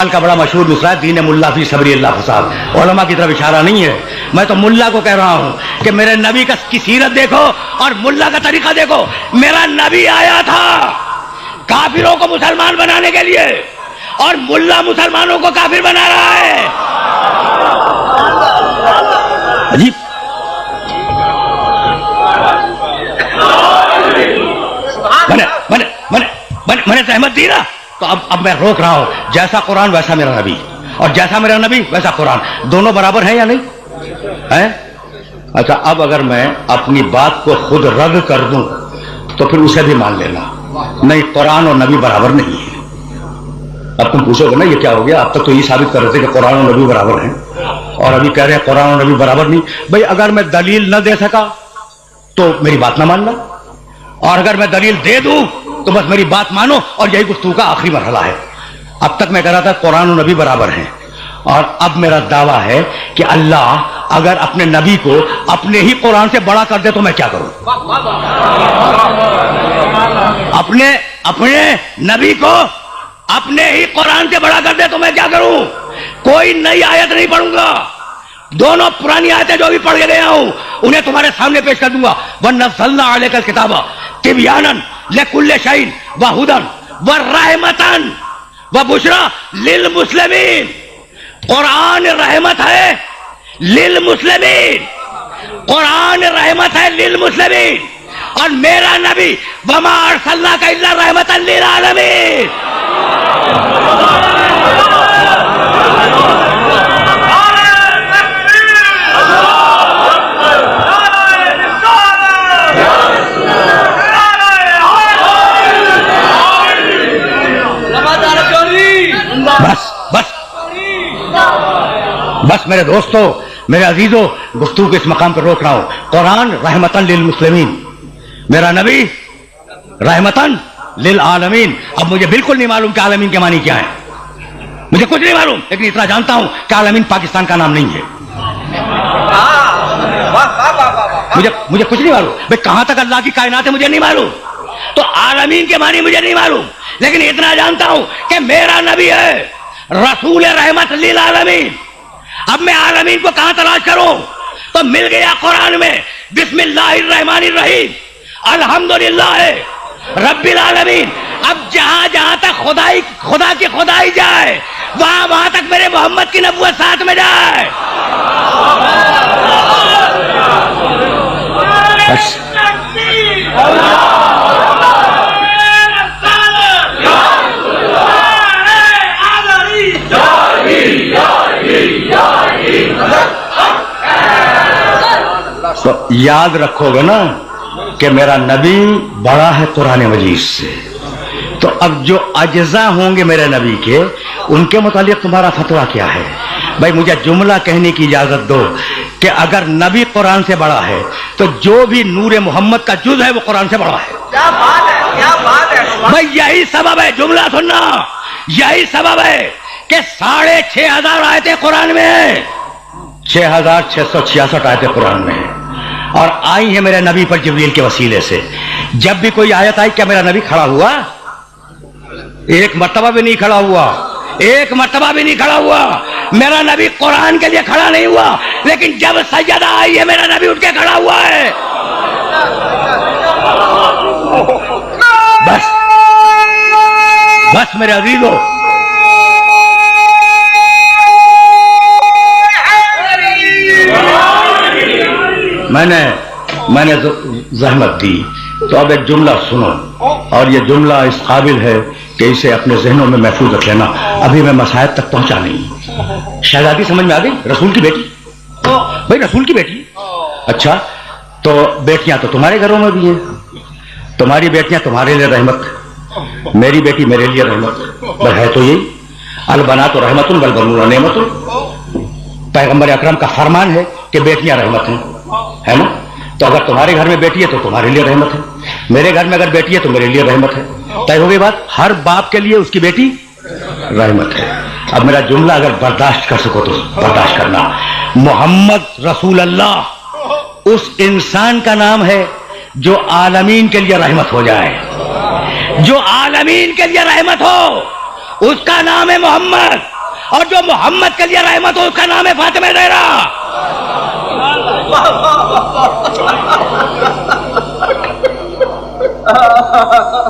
کا بڑا مشہور نسخہ ہے دین ملا فی صبری اللہ فساد، علماء کی طرف اشارہ نہیں ہے، میں تو ملا کو کہہ رہا ہوں کہ میرے نبی کی سیرت دیکھو اور ملا کا طریقہ دیکھو۔ میرا نبی آیا تھا کافروں کو مسلمان بنانے کے لیے اور ملا مسلمانوں کو کافر بنا رہا ہے۔ عجیب۔ میں نے زحمت دی نا تو اب میں روک رہا ہوں، جیسا قرآن ویسا میرا نبی، اور جیسا میرا نبی ویسا قرآن، دونوں برابر ہیں یا نہیں ہیں؟ اچھا، اب اگر میں اپنی بات کو خود رد کر دوں تو پھر اسے بھی مان لینا، نہیں قرآن اور نبی برابر نہیں ہے۔ اب تم پوچھو گے نا یہ کیا ہو گیا، اب تک تو یہ ثابت کر رہے تھے کہ قرآن اور نبی برابر ہیں اور ابھی کہہ رہے ہیں قرآن اور نبی برابر نہیں۔ بھئی اگر میں دلیل نہ دے سکا تو میری بات نہ ماننا، اور اگر میں دلیل دے دوں تو بس میری بات مانو، اور یہی گفتگو کا آخری مرحلہ ہے۔ اب تک میں کہہ رہا تھا قرآن و نبی برابر ہیں، اور اب میرا دعویٰ ہے کہ اللہ اگر اپنے نبی کو اپنے ہی قرآن سے بڑا کر دے تو میں کیا کروں؟ اپنے نبی کو اپنے ہی قرآن سے بڑا کر دے تو میں کیا کروں؟ کوئی نئی آیت نہیں پڑھوں گا، دونوں پرانی آیتیں جو بھی پڑھ کے گیا ہوں انہیں تمہارے سامنے پیش کر دوں گا۔ وَنَزَّلْنَا عَلَيْكَ الْكِتَابَ تِبْيَانًا لِكُلِّ شَيْءٍ وَهُدًى وَرَحْمَةً وَبُشْرَىٰ لِلْمُسْلِمِينَ۔ قرآن رحمت ہے للمسلمین، قرآن رحمت ہے للمسلمین، اور میرا نبی وَمَا أَرْسَلْنَاكَ إِلَّا رَحْمَةً لِلْعَالَمِينَ۔ بس میرے دوستو، میرے عزیزو، گفتگو کے اس مقام پر روک رہا ہوں۔ قرآن رحمتاً للمسلمین، میرا نبی رحمتاً للعالمین۔ اب مجھے بالکل نہیں معلوم کہ عالمین کے معنی کیا ہے، مجھے کچھ نہیں معلوم، لیکن اتنا جانتا ہوں کہ عالمین پاکستان کا نام نہیں ہے۔ مجھے کچھ نہیں معلوم، بھئی کہاں تک اللہ کی کائنات ہے مجھے نہیں معلوم، تو عالمین کے معنی مجھے نہیں معلوم، لیکن اتنا جانتا ہوں کہ میرا نبی ہے رسول رحمت للعالمین۔ اب میں عالمین کو کہاں تلاش کروں؟ تو مل گیا قرآن میں، بسم اللہ الرحمن الرحیم، الحمدللہ رب العالمین۔ اب جہاں جہاں تک خدا کی خدائی جائے، وہاں تک میرے محمد کی نبوت ساتھ میں جائے۔ تو یاد رکھو گے نا کہ میرا نبی بڑا ہے قرآن مجید سے، تو اب جو اجزاء ہوں گے میرے نبی کے، ان کے متعلق تمہارا فتویٰ کیا ہے؟ بھائی مجھے جملہ کہنے کی اجازت دو کہ اگر نبی قرآن سے بڑا ہے تو جو بھی نور محمد کا جز ہے وہ قرآن سے بڑا ہے۔ کیا بات ہے، کیا بات ہے! بھائی یہی سبب ہے، جملہ سننا، یہی سبب ہے کہ 6500 آیتیں قرآن میں ہیں، 6666 آیتیں قرآن میں ہیں، اور آئی ہیں میرے نبی پر جبریل کے وسیلے سے۔ جب بھی کوئی آیت آئی کیا میرا نبی کھڑا ہوا؟ ایک مرتبہ بھی نہیں کھڑا ہوا، ایک مرتبہ بھی نہیں کھڑا ہوا۔ میرا نبی قرآن کے لیے کھڑا نہیں ہوا، لیکن جب سجدہ آئی ہے میرا نبی اٹھ کے کھڑا ہوا ہے۔ بس میرے عزیزو، میں نے زحمت دی، تو اب ایک جملہ سنو، اور یہ جملہ اس قابل ہے کہ اسے اپنے ذہنوں میں محفوظ رکھ لینا۔ ابھی میں مسائل تک پہنچا نہیں۔ شہزادی سمجھ میں آ گئی؟ رسول کی بیٹی، بھائی رسول کی بیٹی، اچھا تو بیٹیاں تو تمہارے گھروں میں بھی ہیں، تمہاری بیٹیاں تمہارے لیے رحمت، میری بیٹی میرے لیے رحمت، بس ہے تو یہی، البنات رحمت والبنون نعمت۔ پیغمبر اکرم کا فرمان ہے کہ بیٹیاں رحمت ہیں، ہے نا؟ تو اگر تمہارے گھر میں بیٹی ہے تو تمہارے لیے رحمت ہے، میرے گھر میں اگر بیٹی ہے تو میرے لیے رحمت ہے۔ طے ہو گئی بات؟ ہر باپ کے لیے اس کی بیٹی رحمت ہے۔ اب میرا جملہ اگر برداشت کر سکو تو برداشت کرنا۔ محمد رسول اللہ اس انسان کا نام ہے جو عالمین کے لیے رحمت ہو جائے، جو عالمین کے لیے رحمت ہو، اس کا نام ہے محمد۔ اور جو محمد کے لیے رحمت ہو اس کا نام ہے فاطمہ زہرا.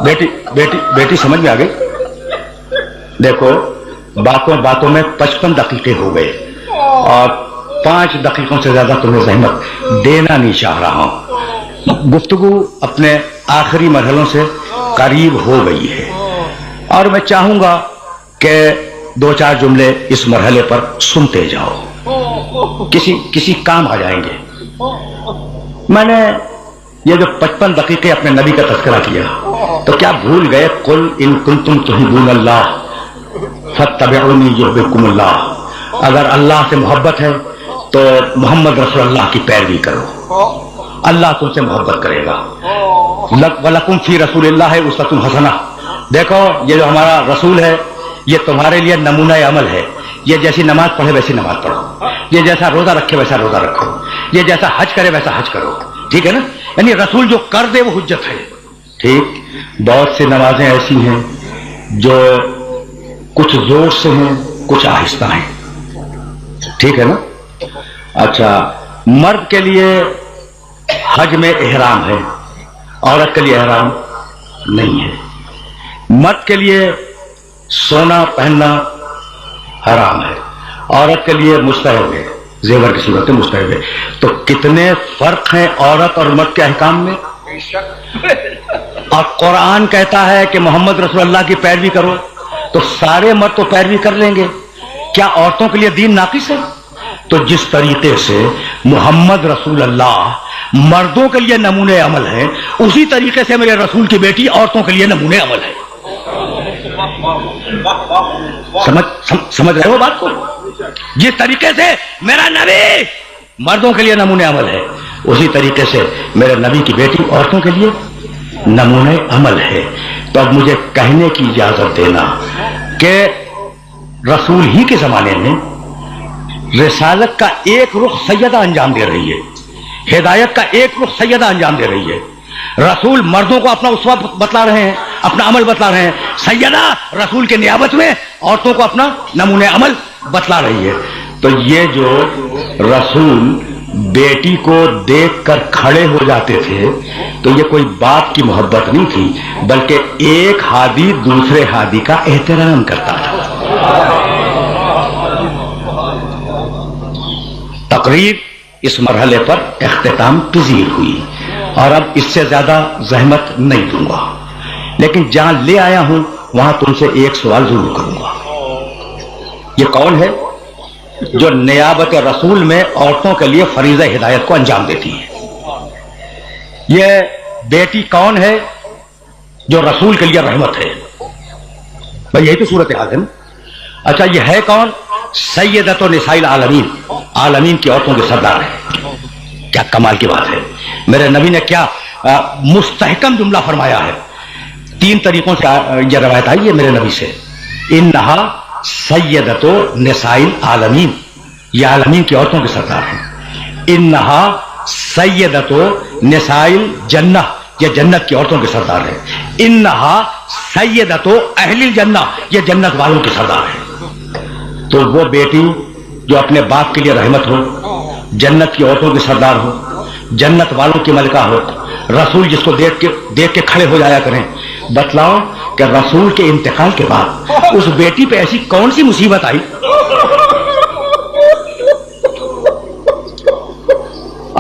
بیٹی بیٹی بیٹی سمجھ میں آ گئی؟ دیکھو باتوں باتوں میں 55 دقیقے ہو گئے اور 5 دقیقوں سے زیادہ تمہیں زحمت دینا نہیں چاہ رہا ہوں. گفتگو اپنے آخری مرحلوں سے قریب ہو گئی ہے اور میں چاہوں گا کہ 2-4 جملے اس مرحلے پر سنتے جاؤ، کسی کام آ جائیں گے. میں نے یہ جو 55 دقیقے اپنے نبی کا تذکرہ کیا تو کیا بھول گئے؟ قل ان کنتم تحبون اللہ فاتبعونی یحببکم اللہ. اگر اللہ سے محبت ہے تو محمد رسول اللہ کی پیروی کرو، اللہ تم سے محبت کرے گا. وَلَكُمْ فِي رَسُولِ اللَّهِ أُسْوَةٌ حَسَنَةٌ. دیکھو یہ جو ہمارا رسول ہے یہ تمہارے لیے نمونہ عمل ہے. یہ جیسی نماز پڑھے ویسی نماز پڑھو، یہ جیسا روزہ رکھے ویسا روزہ رکھو، یہ جیسا حج کرے ویسا حج کرو. ٹھیک ہے نا؟ یعنی رسول جو کر دے وہ حجت ہے. ٹھیک. بہت سی نمازیں ایسی ہیں جو کچھ زور سے ہیں کچھ آہستہ ہیں. ٹھیک ہے نا؟ اچھا، مرد کے لیے حج میں احرام ہے، عورت کے لیے احرام نہیں ہے. مرد کے لیے سونا پہننا حرام ہے، عورت کے لیے مستحب ہے، زیور کی صورت میں مستحب ہے. تو کتنے فرق ہیں عورت اور مرد کے احکام میں. اور قرآن کہتا ہے کہ محمد رسول اللہ کی پیروی کرو تو سارے مرد تو پیروی کر لیں گے، کیا عورتوں کے لیے دین ناقص ہے؟ تو جس طریقے سے محمد رسول اللہ مردوں کے لیے نمونے عمل ہے اسی طریقے سے میرے رسول کی بیٹی عورتوں کے لیے نمونے عمل ہے. سمجھ رہے ہو بات کو؟ جس طریقے سے میرا نبی مردوں کے لیے نمونے عمل ہے اسی طریقے سے میرے نبی کی بیٹی عورتوں کے لیے نمونے عمل ہے. تو اب مجھے کہنے کی اجازت دینا کہ رسول ہی کے زمانے میں رسالت کا ایک رخ سیدہ انجام دے رہی ہے، ہدایت کا ایک رخ سیدہ انجام دے رہی ہے. رسول مردوں کو اپنا اسوہ بتلا رہے ہیں، اپنا عمل بتلا رہے ہیں. سیدہ رسول کے نیابت میں عورتوں کو اپنا نمونہ عمل بتلا رہی ہے. تو یہ جو رسول بیٹی کو دیکھ کر کھڑے ہو جاتے تھے تو یہ کوئی باپ کی محبت نہیں تھی بلکہ ایک ہادی دوسرے ہادی کا احترام کرتا تھا. تقریر اس مرحلے پر اختتام پذیر ہوئی اور اب اس سے زیادہ زحمت نہیں دوں گا، لیکن جہاں لے آیا ہوں وہاں تم سے ایک سوال ضرور کروں گا. یہ کون ہے جو نیابت رسول میں عورتوں کے لیے فریضہ ہدایت کو انجام دیتی ہے؟ یہ بیٹی کون ہے جو رسول کے لیے رحمت ہے؟ بھائی یہی تو صورتحال ہے نا. اچھا یہ ہے کون؟ سیدۃ نساء العالمین، عالمین کی عورتوں کے سردار ہے. کیا کمال کی بات ہے. میرے نبی نے کیا مستحکم جملہ فرمایا ہے. 3 طریقوں سے یہ روایت آئی ہے میرے نبی سے. انہا سیدۃ نساء العالمین، یہ عالمین کی عورتوں کے سردار ہیں. انہا سیدۃ نساء الجنہ، یہ جنت کی عورتوں کے سردار ہیں. انہا سیدۃ اہل الجنہ، یہ جنت والوں کے سردار ہیں. تو وہ بیٹی جو اپنے باپ کے لیے رحمت ہو، جنت کی عورتوں کی سردار ہو، جنت والوں کی ملکہ ہو، رسول جس کو دیکھ کے کھڑے ہو جایا کریں. بتلاؤ کہ رسول کے انتقال کے بعد اس بیٹی پہ ایسی کون سی مصیبت آئی؟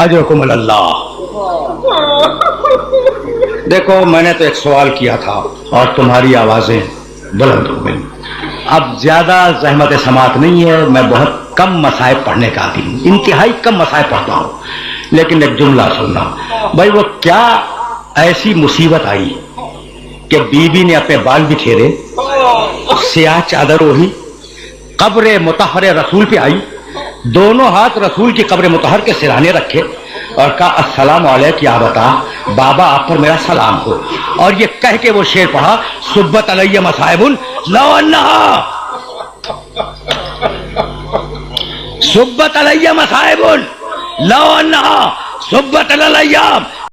اجرکم اللہ. دیکھو میں نے تو ایک سوال کیا تھا اور تمہاری آوازیں بلند ہو گئی. اب زیادہ زحمت سماعت نہیں ہے، میں بہت کم مصائب پڑھنے کا عادی ہوں، انتہائی کم مصائب پڑھتا ہوں. لیکن ایک جملہ سننا بھائی، وہ کیا ایسی مصیبت آئی کہ بیوی نے اپنے بال بکھیرے، سیاہ چادر اوڑھی، قبر مطہر رسول پہ آئی، دونوں ہاتھ رسول کی قبر مطہر کے سرانے رکھے اور کہا السلام علیک یا بتا بابا، آپ پر میرا سلام ہو. اور یہ کہہ کے وہ شعر پڑھا صبت علیہ مصائب لو انہا، صبت علیہ مصائب لو انہا صبت علی الیام